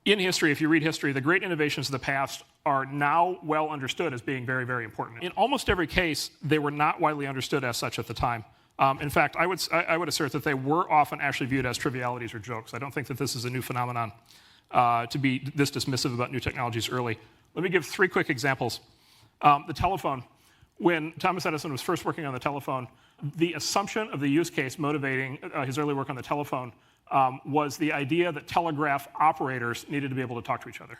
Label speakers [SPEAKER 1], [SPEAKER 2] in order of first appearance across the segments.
[SPEAKER 1] in history, if you read history, the great innovations of the past are now well understood as being very, very important. In almost every case, they were not widely understood as such at the time. In fact, I would assert that they were often actually viewed as trivialities or jokes. I don't think that this is a new phenomenon to be this dismissive about new technologies early. Let me give 3 quick examples. The telephone. When Thomas Edison was first working on the telephone, the assumption of the use case motivating his early work on the telephone was the idea that telegraph operators needed to be able to talk to each other,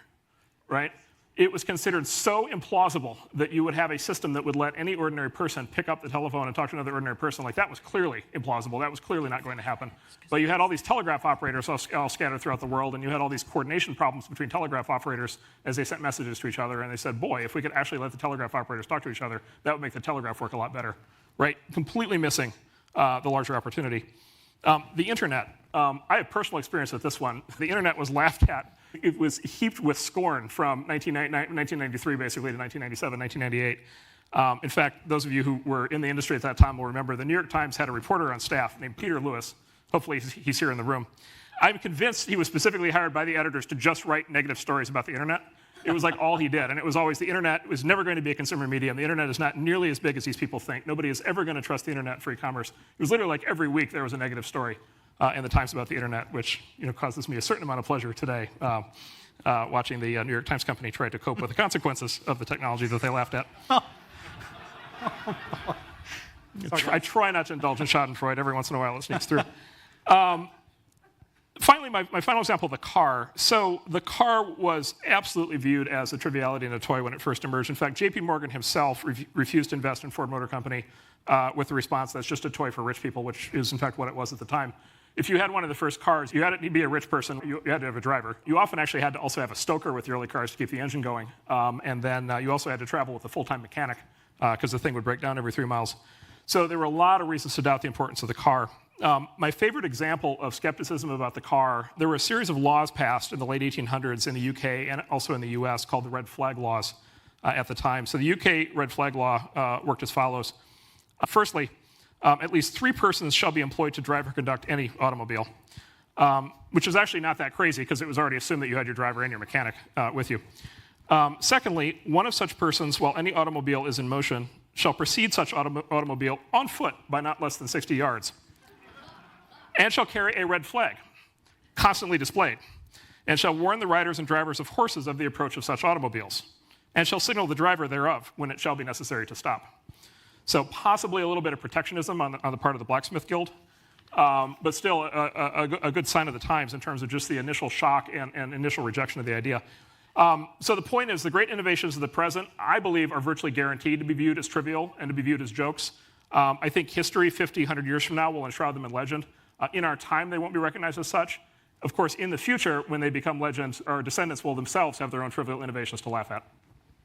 [SPEAKER 1] right? It was considered so implausible that you would have a system that would let any ordinary person pick up the telephone and talk to another ordinary person. Like, that was clearly implausible. That was clearly not going to happen. But you had all these telegraph operators all scattered throughout the world, and you had all these coordination problems between telegraph operators as they sent messages to each other. And they said, boy, if we could actually let the telegraph operators talk to each other, that would make the telegraph work a lot better, right? Completely missing the larger opportunity. The internet. I have personal experience with this one. The internet was laughed at. It was heaped with scorn from 1993, basically, to 1997, 1998. In fact, those of you who were in the industry at that time will remember the New York Times had a reporter on staff named Peter Lewis. Hopefully he's here in the room. I'm convinced he was specifically hired by the editors to just write negative stories about the internet. It was like all he did. And it was always, the internet was never going to be a consumer medium. The internet is not nearly as big as these people think. Nobody is ever going to trust the internet for e-commerce. It was literally like every week there was a negative story in the Times about the internet, which causes me a certain amount of pleasure today, watching the New York Times company try to cope with the consequences of the technology that they laughed at. I try not to indulge in schadenfreude. Every once in a while it sneaks through. Finally, my final example, the car. So the car was absolutely viewed as a triviality and a toy when it first emerged. In fact, J.P. Morgan himself refused to invest in Ford Motor Company with the response that's just a toy for rich people, which is, in fact, what it was at the time. If you had one of the first cars, you had to be a rich person. You had to have a driver. You often actually had to also have a stoker with the early cars to keep the engine going. And then you also had to travel with a full-time mechanic because the thing would break down every 3 miles. So there were a lot of reasons to doubt the importance of the car. My favorite example of skepticism about the car, there were a series of laws passed in the late 1800s in the UK and also in the US called the red flag laws at the time. So the UK red flag law worked as follows. Firstly, at least 3 persons shall be employed to drive or conduct any automobile, which is actually not that crazy because it was already assumed that you had your driver and your mechanic with you. Secondly, one of such persons, while any automobile is in motion, shall precede such automobile on foot by not less than 60 yards, and shall carry a red flag, constantly displayed, and shall warn the riders and drivers of horses of the approach of such automobiles, and shall signal the driver thereof when it shall be necessary to stop. So possibly a little bit of protectionism on the part of the blacksmith guild, but still a good sign of the times in terms of just the initial shock and initial rejection of the idea. So the point is, the great innovations of the present, I believe, are virtually guaranteed to be viewed as trivial and to be viewed as jokes. I think history 50, 100 years from now will enshroud them in legend. In our time, they won't be recognized as such. Of course, in the future, when they become legends, our descendants will themselves have their own trivial innovations to laugh at.